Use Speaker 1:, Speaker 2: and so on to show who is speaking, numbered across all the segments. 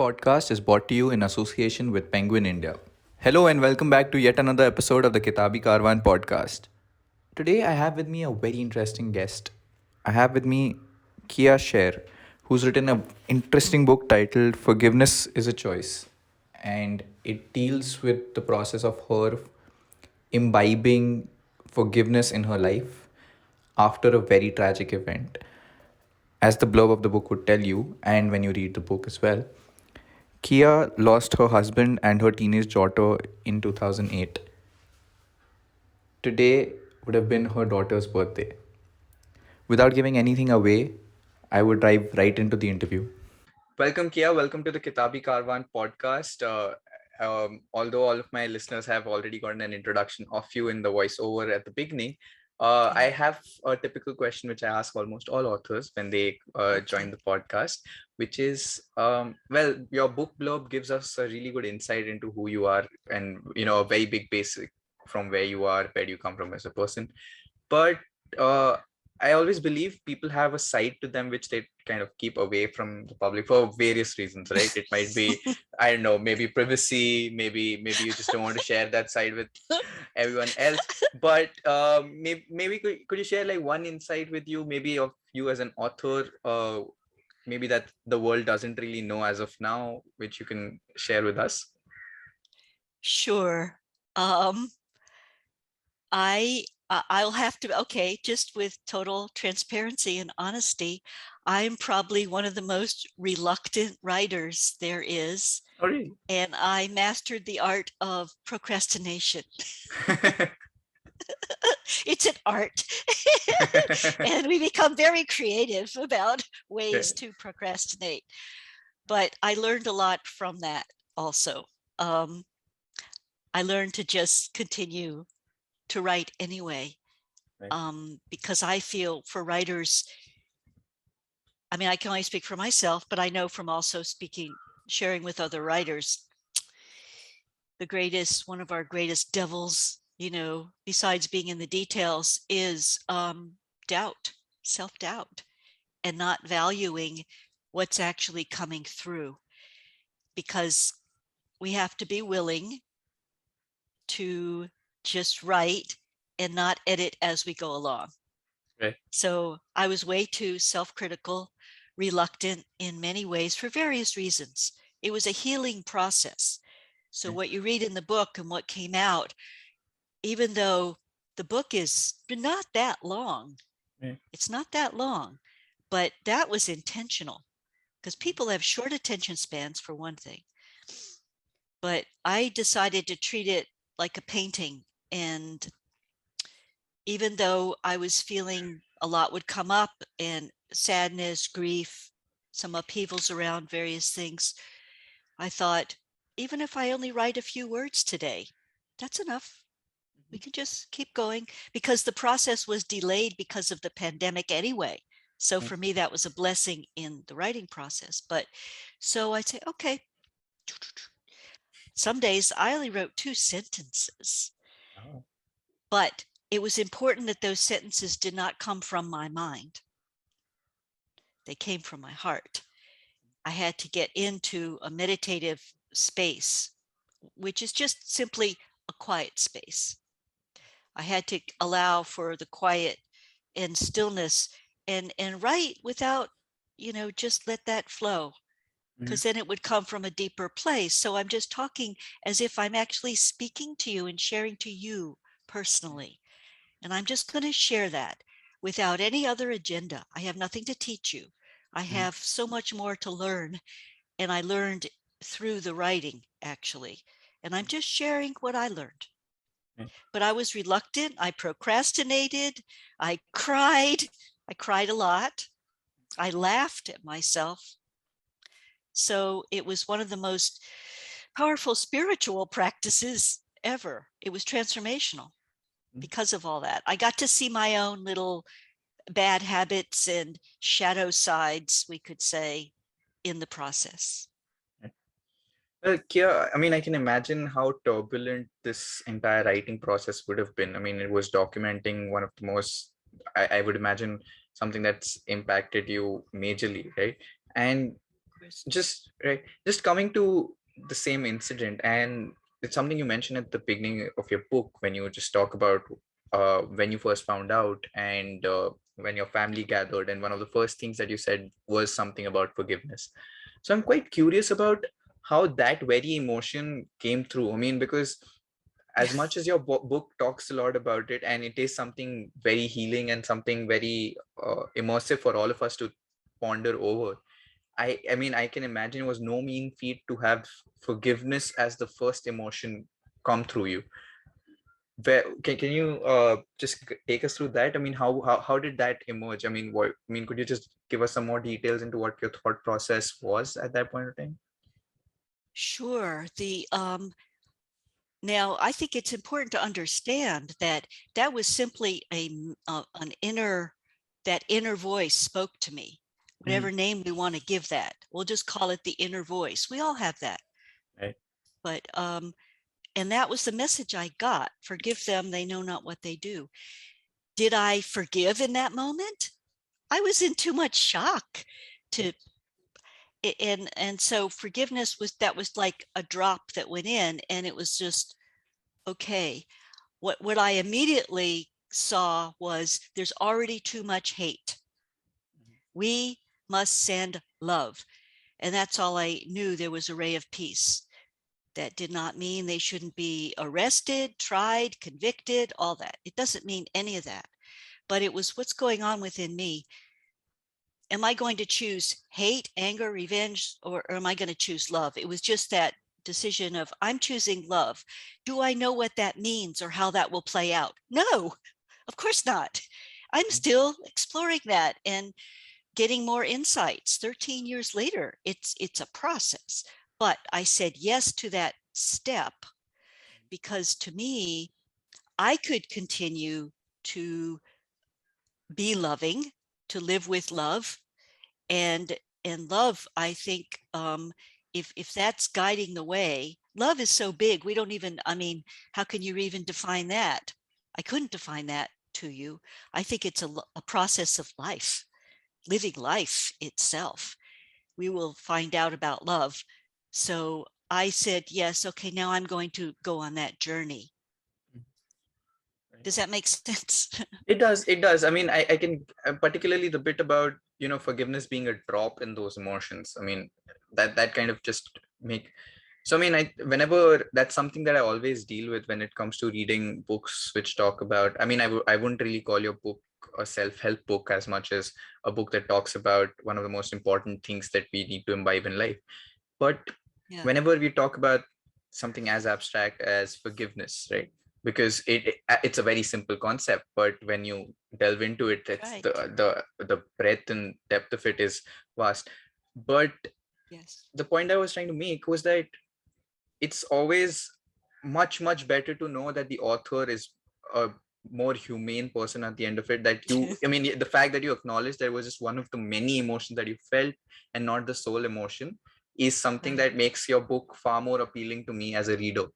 Speaker 1: podcast is brought to you in association with Penguin India. Hello and welcome back to yet another episode of the Kitabi Karwan podcast. Today I have with me a very interesting guest. I have with me Kia Scherr, who's written an interesting book titled Forgiveness is a Choice. And it deals with the process of her imbibing forgiveness in her life after a very tragic event. As the blurb of the book would tell you, and when you read the book as well, Kia lost her husband and her teenage daughter in 2008. Today would have been her daughter's birthday. Without giving anything away, I would dive right into the interview. Welcome, Kia. Welcome to the Kitabi Karwan podcast. Although all of my listeners have already gotten an introduction of you in the voiceover at the beginning, I have a typical question which I ask almost all authors when they join the podcast, which is, your book blurb gives us a really good insight into who you are and, a very big basic from where you are, where do you come from as a person. But uh, I always believe people have a side to them which they kind of keep away from the public for various reasons, right? It might be, I don't know, maybe privacy, maybe you just don't want to share that side with everyone else. But maybe could you share like one insight with you, maybe of you as an author, maybe that the world doesn't really know as of now, which you can share with us?
Speaker 2: Sure. I'll have to, okay, just with total transparency and honesty, I'm probably one of the most reluctant writers there is.
Speaker 1: Oh, really?
Speaker 2: And I mastered the art of procrastination. It's an art. And we become very creative about ways to procrastinate. But I learned a lot from that also. I learned to just continue to write anyway. Right. Because I feel for writers, I mean, I can only speak for myself, but I know from also sharing with other writers, one of our greatest devils, besides being in the details, is doubt, self-doubt, and not valuing what's actually coming through. Because we have to be willing to just write and not edit as we go along. Right. So I was way too self-critical, reluctant in many ways for various reasons. It was a healing process. So what you read in the book and what came out, even though the book is not that long, it's not that long, but that was intentional because people have short attention spans for one thing. But I decided to treat it like a painting. And even though I was feeling a lot would come up and sadness, grief, some upheavals around various things, I thought, even if I only write a few words today, that's enough. We can just keep going because the process was delayed because of the pandemic anyway. So for me, that was a blessing in the writing process. But so I say, okay, some days I only wrote 2 sentences, but it was important that those sentences did not come from my mind. They came from my heart. I had to get into a meditative space, which is just simply a quiet space. I had to allow for the quiet and stillness and write without, just let that flow, because then it would come from a deeper place. So I'm just talking as if I'm actually speaking to you and sharing to you personally. And I'm just going to share that without any other agenda. I have nothing to teach you. I have so much more to learn. And I learned through the writing, actually. And I'm just sharing what I learned. But I was reluctant. I procrastinated. I cried. I cried a lot. I laughed at myself. So it was one of the most powerful spiritual practices ever. It was transformational because of all that. I got to see my own little bad habits and shadow sides, we could say, in the process.
Speaker 1: Well, Kia, I mean, I can imagine how turbulent this entire writing process would have been. I mean, it was documenting one of the most, I would imagine, something that's impacted you majorly, right? And just right, just coming to the same incident, and it's something you mentioned at the beginning of your book when you just talk about when you first found out, and when your family gathered, and one of the first things that you said was something about forgiveness. So I'm quite curious about how that very emotion came through. I mean, because as much as your book talks a lot about it, and it is something very healing and something very immersive for all of us to ponder over, I mean, I can imagine it was no mean feat to have forgiveness as the first emotion come through you. Where can you just take us through that? I mean, how did that emerge? I mean, what I mean, could you just give us some more details into what your thought process was at that point of time?
Speaker 2: Sure. Now, I think it's important to understand that that was simply an inner, that inner voice spoke to me.
Speaker 1: Mhm.
Speaker 2: Whatever name we want to give that, we'll just call it the inner voice. We all have that.
Speaker 1: Right.
Speaker 2: But and that was the message I got. Forgive them, they know not what they do. Did I forgive in that moment? I was in too much shock to, and so forgiveness was, that was like a drop that went in, and it was just okay. What I immediately saw was there's already too much hate. We must send love. And that's all I knew. There was a ray of peace. That did not mean they shouldn't be arrested, tried, convicted, all that. It doesn't mean any of that. But it was what's going on within me. Am I going to choose hate, anger, revenge, or am I going to choose love? It was just that decision of I'm choosing love. Do I know what that means or how that will play out? No, of course not. I'm still exploring that and getting more insights. 13 years later, it's a process. But I said yes to that step because to me, I could continue to be loving, to live with love, and love, I think, if that's guiding the way. Love is so big, we don't even, I mean, how can you even define that? I couldn't define that to you. I think it's a process of life, living life itself. We will find out about love. So I said yes, okay, now I'm going to go on that journey.
Speaker 1: Right.
Speaker 2: Does that make sense?
Speaker 1: It does. It does. I mean, I can particularly the bit about forgiveness being a drop in those emotions. I mean, that kind of just make. So I mean, whenever that's something that I always deal with when it comes to reading books which talk about. I mean, I wouldn't really call your book a self-help book as much as a book that talks about one of the most important things that we need to imbibe in life. But
Speaker 2: Yeah,
Speaker 1: whenever we talk about something as abstract as forgiveness, right? Because it's a very simple concept, but when you delve into it, it's
Speaker 2: right.
Speaker 1: the breadth and depth of it is vast. But
Speaker 2: Yes,
Speaker 1: the point I was trying to make was that it's always much better to know that the author is a more humane person at the end of it, that you I mean, the fact that you acknowledge there was just one of the many emotions that you felt and not the sole emotion is something
Speaker 2: right.
Speaker 1: that makes your book far more appealing to me as a reader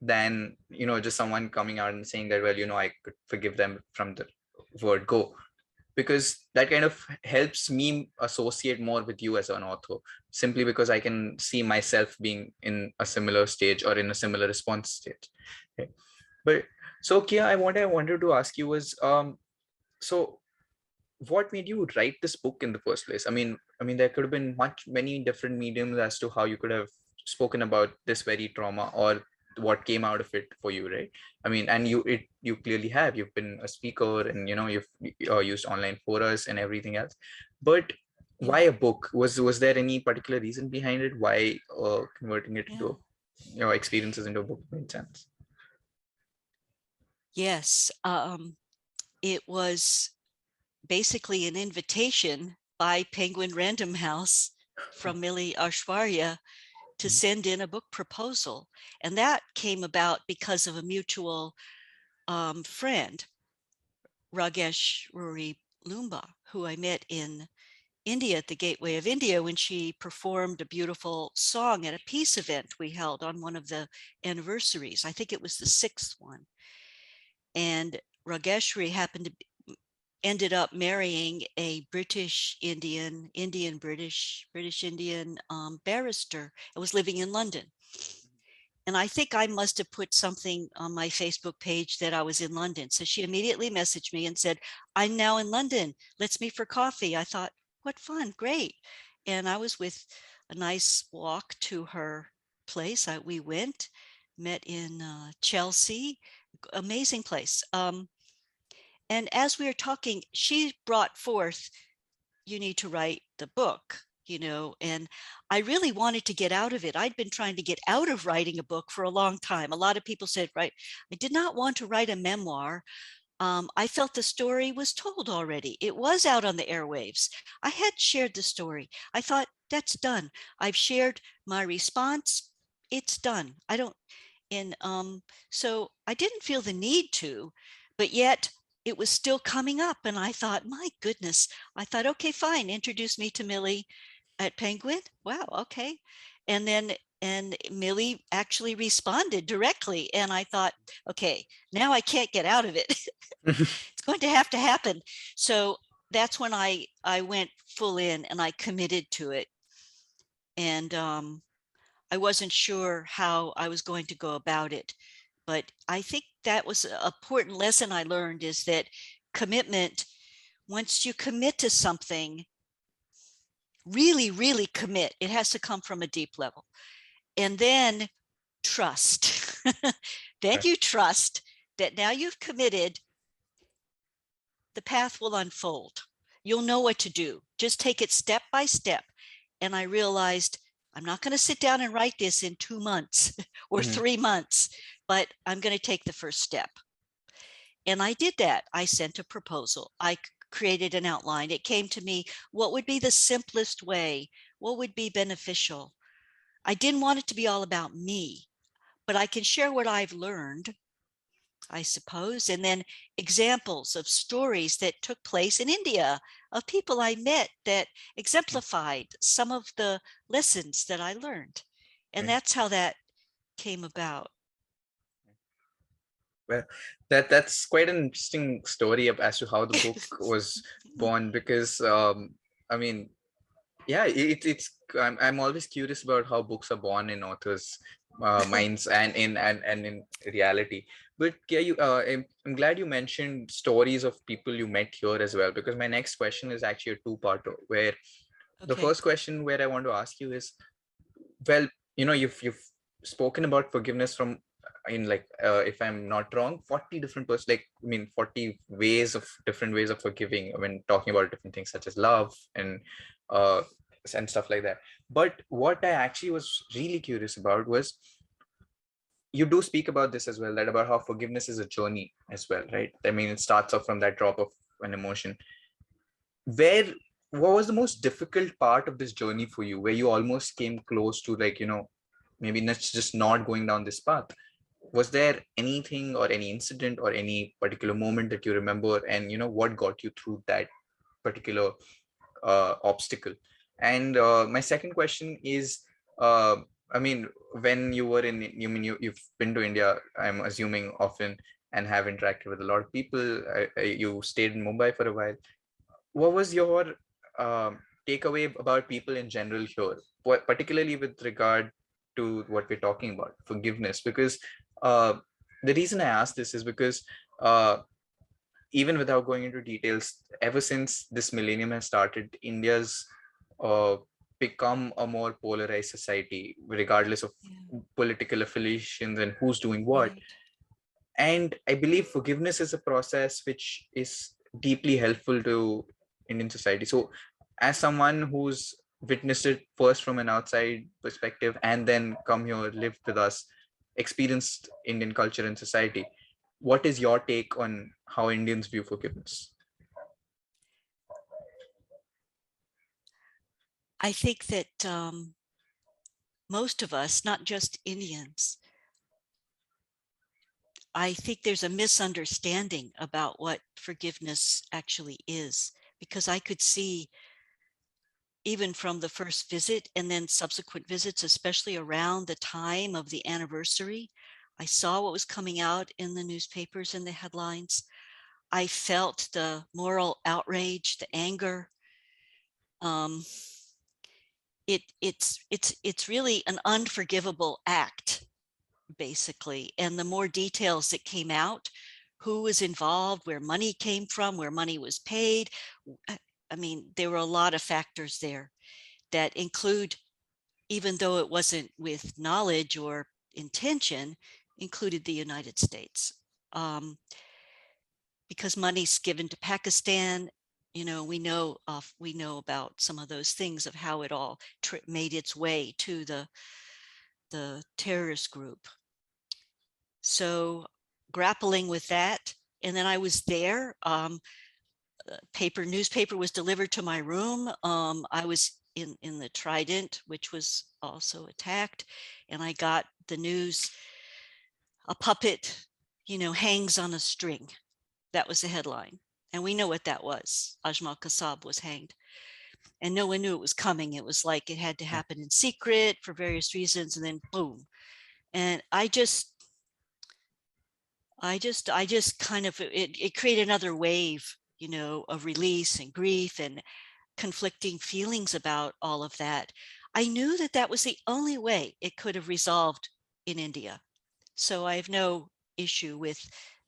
Speaker 1: than just someone coming out and saying that, well, I could forgive them from the word go, because that kind of helps me associate more with you as an author, simply because I can see myself being in a similar stage or in a similar response stage. Okay. But so Kia, I wanted to ask you was so what made you write this book in the first place? I mean there could have been many different mediums as to how you could have spoken about this very trauma, or what came out of it for you, right? I mean, and you clearly have, you've been a speaker, and you've used online forums and everything else. But
Speaker 2: Yeah,
Speaker 1: why a book? Was there any particular reason behind it, why converting it
Speaker 2: yeah.
Speaker 1: into your experiences into a book made sense?
Speaker 2: Yes. It was basically an invitation by Penguin Random House from Millie Ashwarya to send in a book proposal. And that came about because of a mutual friend, Ragesh Ruri Lumba, who I met in India at the Gateway of India when she performed a beautiful song at a peace event we held on one of the anniversaries. I think it was the sixth one. And Rageshri happened to ended up marrying a British Indian, British Indian barrister and was living in London. And I think I must have put something on my Facebook page that I was in London. So she immediately messaged me and said, I'm now in London. Let's meet for coffee. I thought, what fun, great. And I was with a nice walk to her place. We went, met in Chelsea, amazing place. And as we were talking, she brought forth, you need to write the book, and I really wanted to get out of it. I'd been trying to get out of writing a book for a long time. A lot of people said, right, I did not want to write a memoir. I felt the story was told already. It was out on the airwaves. I had shared the story. I thought, that's done. I've shared my response. It's done. I don't, and so I didn't feel the need to, but yet it was still coming up. And I thought, my goodness, I thought, okay, fine, introduce me to Millie at Penguin. Wow, okay. And Millie actually responded directly. And I thought, okay, now I can't get out of it. It's going to happen. So that's when I went full in and I committed to it. And I wasn't sure how I was going to go about it. But I think that was an important lesson I learned, is that commitment, once you commit to something, really, really commit, it has to come from a deep level. And then trust. Then you trust that now you've committed, the path will unfold. You'll know what to do. Just take it step by step. And I realized, I'm not going to sit down and write this in 2 months or 3 months, but I'm going to take the first step. And I did that. I sent a proposal. I created an outline. It came to me, what would be the simplest way? What would be beneficial? I didn't want it to be all about me, but I can share what I've learned, I suppose, and then examples of stories that took place in India, of people I met that exemplified some of the lessons that I learned. And that's how that came about.
Speaker 1: Well, that's quite an interesting story as to how the book was born, because I mean, yeah, I'm always curious about how books are born in authors' minds and in reality. But yeah, I'm glad you mentioned stories of people you met here as well, because my next question is actually a two-parter, where the first question where I want to ask you is, well, you've spoken about forgiveness from, in like, if I'm not wrong, 40 different 40 different ways of forgiving when talking about different things such as love uh and stuff like that. But what I actually was really curious about was, you do speak about this as well, that about how forgiveness is a journey as well, right? I mean, it starts off from that drop of an emotion. where what was the most difficult part of this journey for you, where you almost came close to, like, maybe just not going down this path? Was there anything or any incident or any particular moment that you remember, and what got you through that particular obstacle? And my second question is, uh, I mean, when you were in, you've been to India, I'm assuming, often, and have interacted with a lot of people. You stayed in Mumbai for a while. What was your takeaway about people in general here, particularly with regard to what we're talking about, forgiveness? Because uh, the reason I ask this is because, uh, even without going into details, ever since this millennium has started, India's uh, become a more polarized society, regardless of political affiliations and who's doing what. And I believe forgiveness is a process which is deeply helpful to Indian society. So, as someone who's witnessed it first from an outside perspective and then come here, lived with us, experienced Indian culture and society, what is your take on how Indians view forgiveness?
Speaker 2: I think that most of us, not just Indians, I think there's a misunderstanding about what forgiveness actually is, because I could see, even from the first visit and then subsequent visits, especially around the time of the anniversary, I saw what was coming out in the newspapers and the headlines. I felt the moral outrage, the anger. It's really an unforgivable act, basically. And the more details that came out, who was involved, where money came from, where money was paid. I mean, there were a lot of factors there that include, even though it wasn't with knowledge or intention, included the United States. Because money's given to Pakistan, we know about some of those things of how it all made its way to the terrorist group. So grappling with that, and then I was there. Newspaper was delivered to my room. I was in the Trident, which was also attacked, and I got the news: a puppet, hangs on a string. That was the headline, and we know what that was. Ajmal Kasab was hanged, and no one knew it was coming. It was like it had to happen in secret for various reasons, and then boom. And I just kind of, it created another wave, of release and grief and conflicting feelings about all of that. I knew that that was the only way it could have resolved in India. So I have no issue with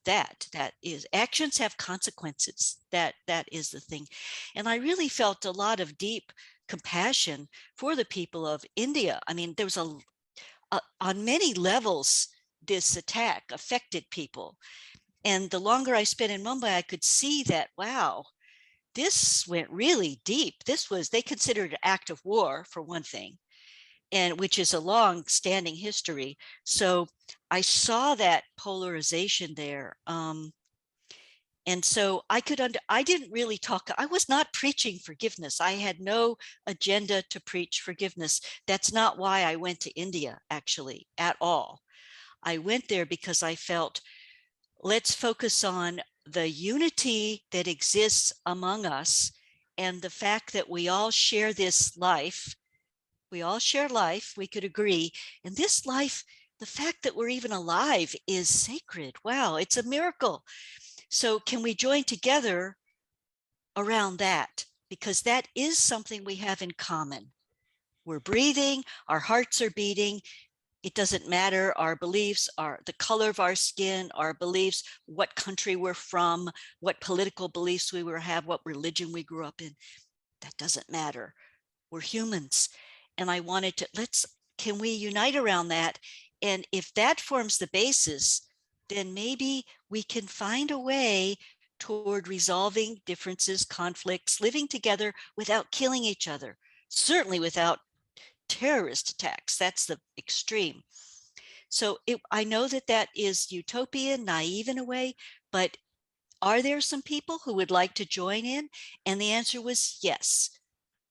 Speaker 2: that. That is, actions have consequences. That is the thing. And I really felt a lot of deep compassion for the people of India. I mean, there was on many levels, this attack affected people. And the longer I spent in Mumbai, I could see that, wow, this went really deep. They considered an act of war, for one thing, and which is a long standing history. So I saw that polarization there. And so I didn't really talk. I was not preaching forgiveness. I had no agenda to preach forgiveness. That's not why I went to India, actually, at all. I went there because I felt, let's focus on the unity that exists among us and the fact that we all share this life. We all share life, we could agree. And this life, the fact that we're even alive is sacred. Wow, it's a miracle. So can we join together around that? Because that is something we have in common. We're breathing, our hearts are beating. It doesn't matter our beliefs, the color of our skin, our beliefs, what country we're from, what political beliefs we have, what religion we grew up in. That doesn't matter. We're humans. And I wanted to, can we unite around that? And if that forms the basis, then maybe we can find a way toward resolving differences, conflicts, living together without killing each other, certainly without terrorist attacks. That's the extreme. So I know that is utopian, naive in a way, but are there some people who would like to join in? And the answer was yes.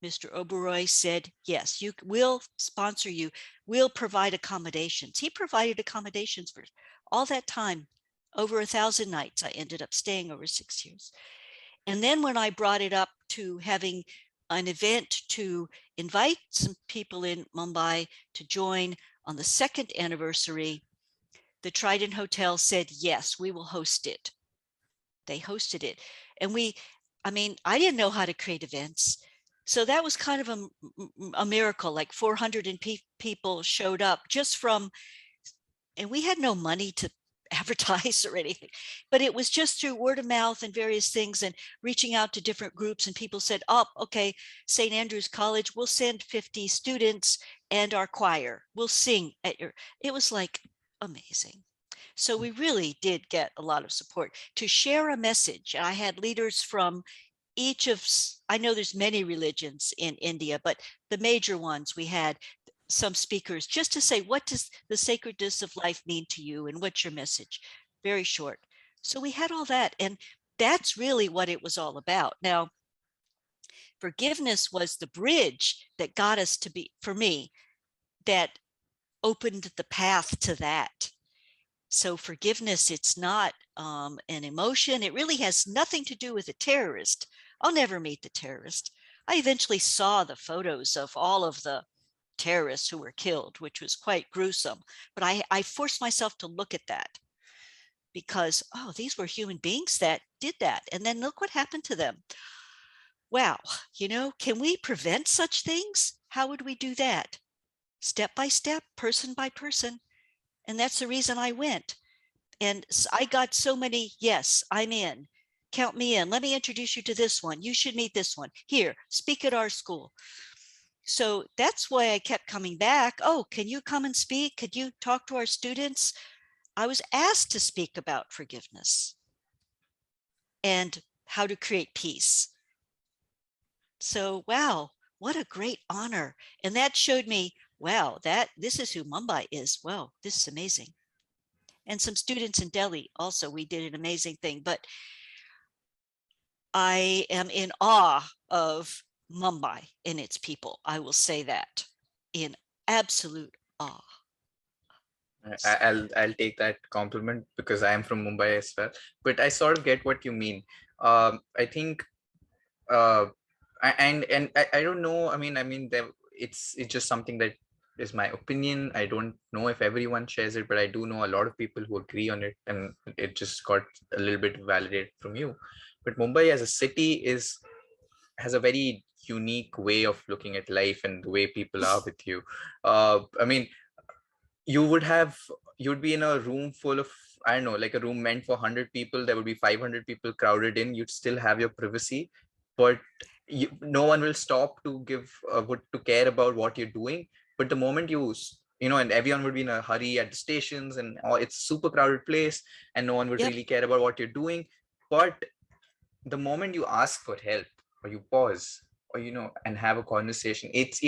Speaker 2: Mr. Oberoi said, yes, we'll sponsor you. We'll provide accommodations. He provided accommodations for all that time, over 1,000 nights. I ended up staying over 6 years. And then when I brought it up to having an event to invite some people in Mumbai to join on the 2nd anniversary, the Trident Hotel said, yes, we will host it. They hosted it. And I didn't know how to create events. So that was kind of a miracle. Like 400 people showed up just from, and we had no money to advertise or anything, but it was just through word of mouth and various things and reaching out to different groups. And people said, oh, okay, St. Andrew's College, we'll send 50 students and our choir, we'll sing at your, it was like amazing. So we really did get a lot of support to share a message. I had leaders from each of, I know there's many religions in India, but the major ones, we had some speakers just to say, what does the sacredness of life mean to you and what's your message? Very short. So we had all that, and that's really what it was all about. Now, forgiveness was the bridge that got us to be, for me, that opened the path to that. So forgiveness, it's not an emotion. It really has nothing to do with a terrorist. I'll never meet the terrorist. I eventually saw the photos of all of the terrorists who were killed, which was quite gruesome. But I forced myself to look at that because, oh, these were human beings that did that. And then look what happened to them. Wow, can we prevent such things? How would we do that? Step by step, person by person. And that's the reason I went. And I got so many, yes, I'm in. Count me in. Let me introduce you to this one. You should meet this one. Here, speak at our school. So that's why I kept coming back. Oh, can you come and speak? Could you talk to our students? I was asked to speak about forgiveness and how to create peace. So, wow, what a great honor. And that showed me, wow, this is who Mumbai is. Wow, this is amazing. And some students in Delhi also, we did an amazing thing. But I am in awe of Mumbai and its people. I will say that, in absolute awe.
Speaker 1: I'll take that compliment because I am from Mumbai as well. But I sort of get what you mean. I think, and I don't know. I mean, it's just something that is my opinion. I don't know if everyone shares it, but I do know a lot of people who agree on it, and it just got a little bit validated from you. But Mumbai as a city has a very unique way of looking at life and the way people are with you. I mean, you'd be in a room full of, I don't know, like a room meant for 100 people, there would be 500 people crowded in. You'd still have your privacy, but no one will stop to to care about what you're doing. But the moment and everyone would be in a hurry at the stations, and it's super crowded place, and no one would
Speaker 2: Yep.
Speaker 1: really care about what you're doing. But the moment you ask for help, or you pause, or and have a conversation, it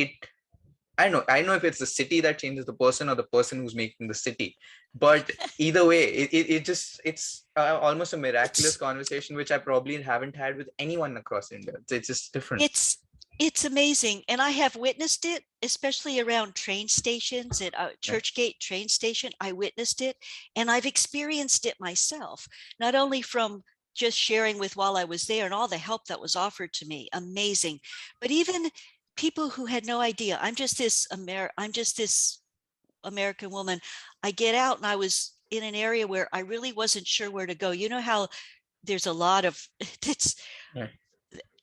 Speaker 1: I know if it's the city that changes the person or the person who's making the city, but either way, it's almost a miraculous conversation, which I probably haven't had with anyone across India. It's just different.
Speaker 2: It's amazing. And I have witnessed it, especially around train stations at Churchgate train station. I witnessed it, and I've experienced it myself, not only from just sharing with while I was there and all the help that was offered to me. Amazing. But even people who had no idea. I'm just this American woman. I get out, and I was in an area where I really wasn't sure where to go. You know how there's a lot of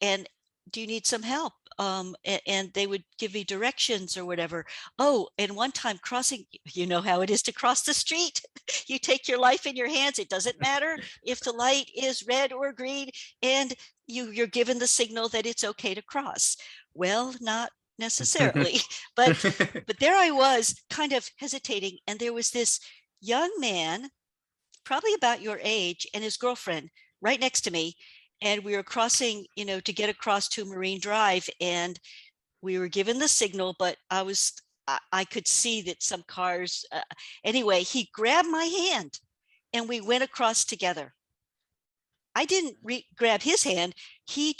Speaker 2: and do you need some help? And they would give me directions or whatever. Oh, and one time crossing, you know how it is to cross the street. You take your life in your hands. It doesn't matter if the light is red or green, and you're given the signal that it's okay to cross. Well, not necessarily, but there I was kind of hesitating, and there was this young man, probably about your age, and his girlfriend right next to me. And we were crossing, to get across to Marine Drive, and we were given the signal, but I could see that some cars, anyway, he grabbed my hand and we went across together. I didn't grab his hand. He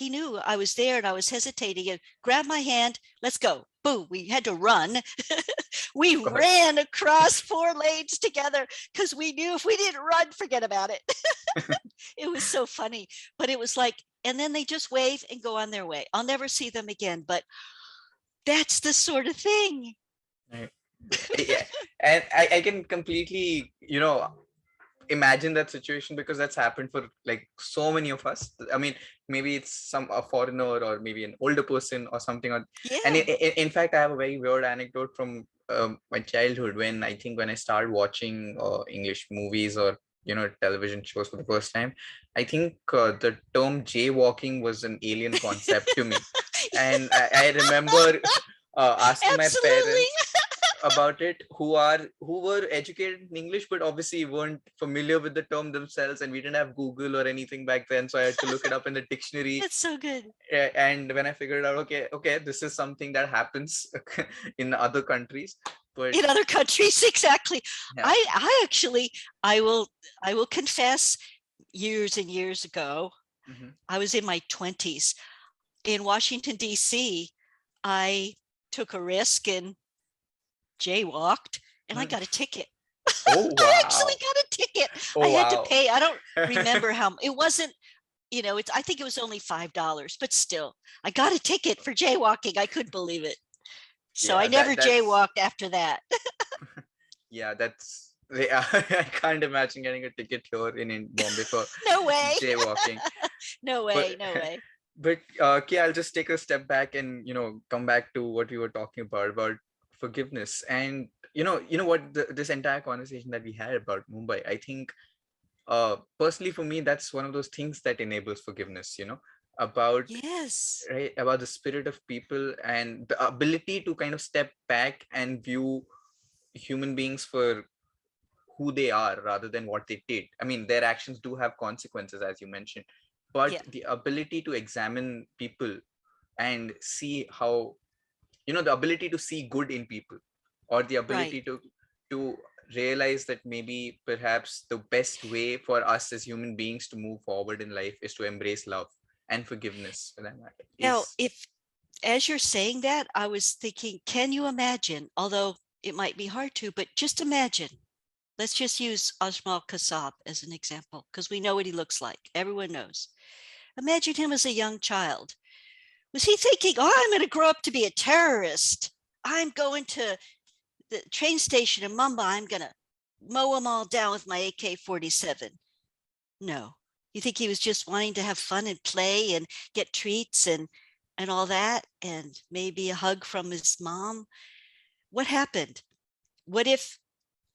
Speaker 2: knew I was there and I was hesitating, and grabbed my hand. Let's go. Boom. We had to run. We ran across 4 lanes together because we knew if we didn't run, forget about it. It was so funny, but it was like, and then they just wave and go on their way. I'll never see them again, but that's the sort of thing.
Speaker 1: Yeah. And I can completely, imagine that situation, because that's happened for like so many of us. I mean, maybe it's a foreigner or maybe an older person or something.
Speaker 2: Yeah.
Speaker 1: And in fact, I have a very weird anecdote from my childhood, when I started watching English movies or television shows for the first time. I think the term jaywalking was an alien concept to me. And I remember asking my parents about it, who were educated in English, but obviously weren't familiar with the term themselves, and we didn't have Google or anything back then, so I had to look it up in the dictionary.
Speaker 2: That's so good.
Speaker 1: And when I figured out, okay, this is something that happens in other countries. But
Speaker 2: in other countries, exactly. Yeah. I actually, I will confess, years and years ago, I was in my 20s in Washington, D.C. I took a risk and jaywalked, and I got a ticket.
Speaker 1: Oh, wow.
Speaker 2: I actually got a ticket. I had to pay. I don't remember how. It wasn't, I think it was only $5, but still, I got a ticket for jaywalking. I couldn't believe it. So yeah, I never jaywalked after that.
Speaker 1: Yeah, that's I can't imagine getting a ticket here in Bombay for
Speaker 2: No way.
Speaker 1: jaywalking.
Speaker 2: No
Speaker 1: But
Speaker 2: way. No way.
Speaker 1: Kia, I'll just take a step back and come back to what we were talking about forgiveness. And what this entire conversation that we had about Mumbai, I think personally for me that's one of those things that enables forgiveness. About
Speaker 2: Yes.
Speaker 1: right, about the spirit of people and the ability to kind of step back and view human beings for who they are rather than what they did. I mean, their actions do have consequences, as you mentioned, but
Speaker 2: Yeah.
Speaker 1: the ability to examine people and see how, the ability to see good in people, or the
Speaker 2: Right.
Speaker 1: ability to realize that maybe perhaps the best way for us as human beings to move forward in life is to embrace love and forgiveness for that matter
Speaker 2: Now,
Speaker 1: is.
Speaker 2: if as you're saying that, I was thinking, can you imagine, although it might be hard to, but just imagine. Let's just use Ajmal Kasab as an example, because we know what he looks like. Everyone knows. Imagine him as a young child. Was he thinking, oh, I'm going to grow up to be a terrorist? I'm going to the train station in Mumbai. I'm going to mow them all down with my AK-47. No. You think he was just wanting to have fun and play and get treats and all that, and maybe a hug from his mom? What happened? What if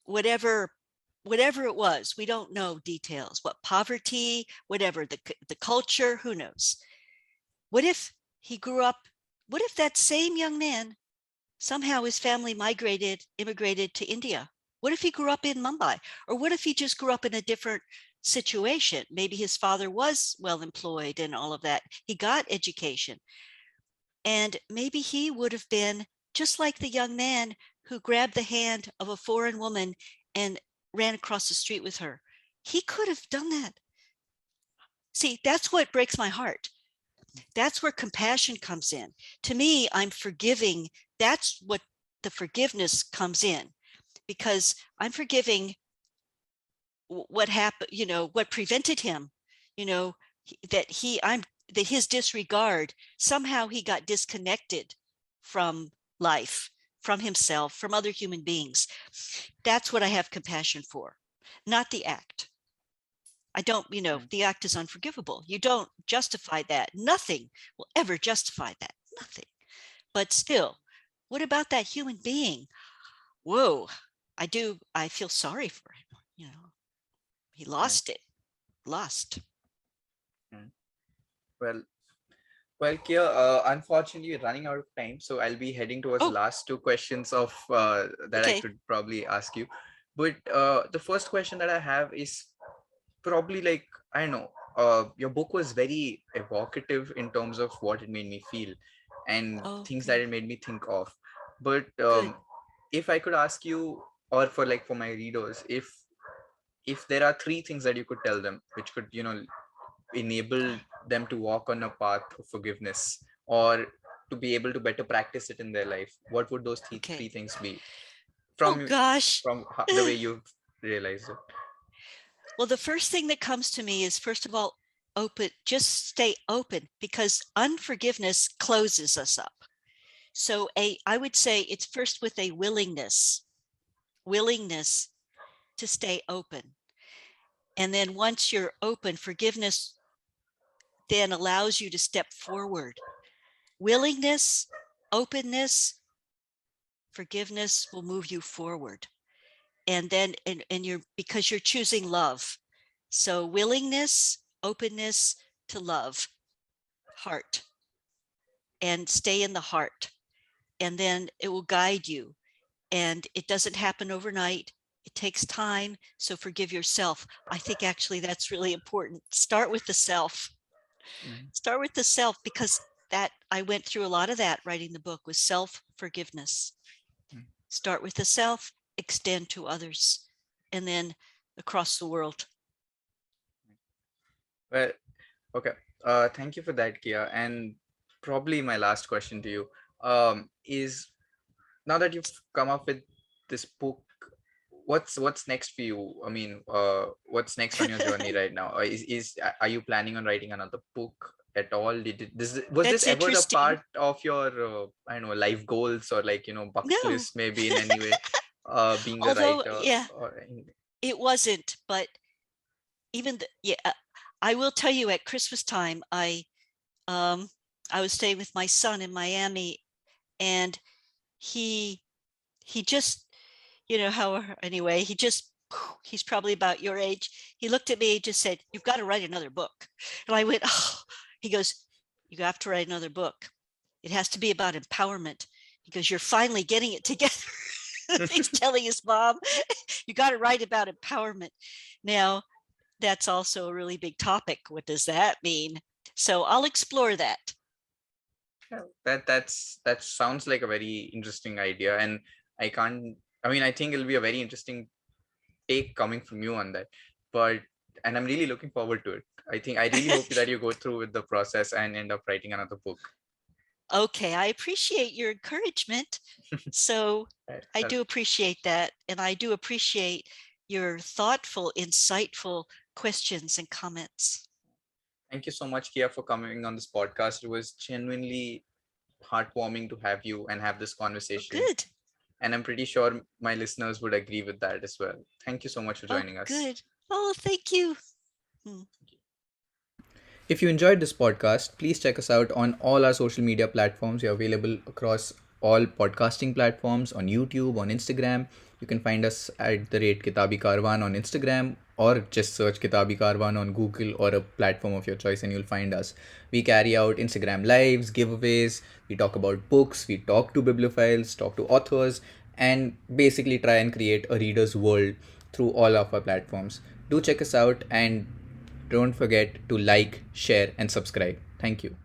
Speaker 2: whatever whatever it was, we don't know details, what poverty, whatever the culture, who knows? What if he grew up, what if that same young man, somehow his family immigrated to India? What if he grew up in Mumbai? Or what if he just grew up in a different situation? Maybe his father was well employed and all of that. He got education. And maybe he would have been just like the young man who grabbed the hand of a foreign woman and ran across the street with her. He could have done that. See, that's what breaks my heart. That's where compassion comes in. To me, I'm forgiving. That's what the forgiveness comes in, because I'm forgiving what happened, what prevented him, you know, that his disregard, somehow he got disconnected from life, from himself, from other human beings. That's what I have compassion for, not the act. I don't, the act is unforgivable. You don't justify that. Nothing will ever justify that. Nothing. But still, what about that human being? Whoa, I feel sorry for him. He
Speaker 1: Mm,
Speaker 2: lost it. Lost.
Speaker 1: mm. well Kia, unfortunately, we're running out of time, so I'll be heading towards the
Speaker 2: Oh,
Speaker 1: last two questions of that I
Speaker 2: okay.
Speaker 1: could probably ask you. But the first question that I have is probably like, I don't know. Your book was very evocative in terms of what it made me feel and
Speaker 2: Oh,
Speaker 1: things that
Speaker 2: good.
Speaker 1: it made me think of. But
Speaker 2: Good.
Speaker 1: if I could ask you, or for my readers, if there are three things that you could tell them, which could enable them to walk on a path of forgiveness, or to be able to better practice it in their life, what would those three
Speaker 2: Okay.
Speaker 1: things be
Speaker 2: Oh
Speaker 1: from
Speaker 2: gosh.
Speaker 1: the way you've realized it?
Speaker 2: Well, the first thing that comes to me is, first of all, open, just stay open, because unforgiveness closes us up. So I would say it's first with a willingness to stay open. And then once you're open, forgiveness then allows you to step forward. Willingness, openness, forgiveness will move you forward. And then, and you're, because you're choosing love. So willingness, openness to love, heart, and stay in the heart. And then it will guide you. And it doesn't happen overnight. It takes time. So forgive yourself. I think actually that's really important. Start with the self.
Speaker 1: Mm-hmm.
Speaker 2: Start with the self, because that I went through a lot of that writing the book, was self-forgiveness. Start with the self, extend to others, and then across the world.
Speaker 1: Well, okay. Thank you for that, Kia. And probably my last question to you is, now that you've come up with this book, what's next for you? I mean, what's next on your journey right now? Are you planning on writing another book at all? Was this
Speaker 2: That's
Speaker 1: ever a
Speaker 2: interesting.
Speaker 1: part of your I don't know, life goals, or bucket
Speaker 2: No,
Speaker 1: list maybe in any way? being a
Speaker 2: Although,
Speaker 1: writer
Speaker 2: yeah,
Speaker 1: or anything?
Speaker 2: it wasn't, but even I will tell you, at Christmas time, um I was staying with my son in Miami, and he just, how, anyway, he's probably about your age. He looked at me and just said, "You've got to write another book." And I went, "Oh." He goes, "You have to write another book. It has to be about empowerment." He goes, "You're finally getting it together." He's telling his mom, "You got to write about empowerment." Now, that's also a really big topic. What does that mean? So I'll explore that.
Speaker 1: Yeah, that sounds like a very interesting idea, and I can't. I mean, I think it'll be a very interesting take coming from you on that. But and I'm really looking forward to it. I really hope that you go through with the process and end up writing another book.
Speaker 2: Okay, I appreciate your encouragement. So
Speaker 1: Right.
Speaker 2: I do appreciate that. And I do appreciate your thoughtful, insightful questions and comments.
Speaker 1: Thank you so much, Kia, for coming on this podcast. It was genuinely heartwarming to have you and have this
Speaker 2: Oh,
Speaker 1: conversation.
Speaker 2: good.
Speaker 1: And I'm pretty sure my listeners would agree with that as well. Thank you so much for
Speaker 2: Oh,
Speaker 1: joining us.
Speaker 2: good. Oh, thank you. Hmm.
Speaker 1: If you enjoyed this podcast, please check us out on all our social media platforms. We're available across all podcasting platforms on YouTube, on Instagram. You can find us at the rate Kitabi Karwan on Instagram, or just search Kitabi Karwan on Google or a platform of your choice and you'll find us. We carry out Instagram lives, giveaways, we talk about books, we talk to bibliophiles, talk to authors, and basically try and create a reader's world through all of our platforms. Do check us out and don't forget to like, share, and subscribe. Thank you.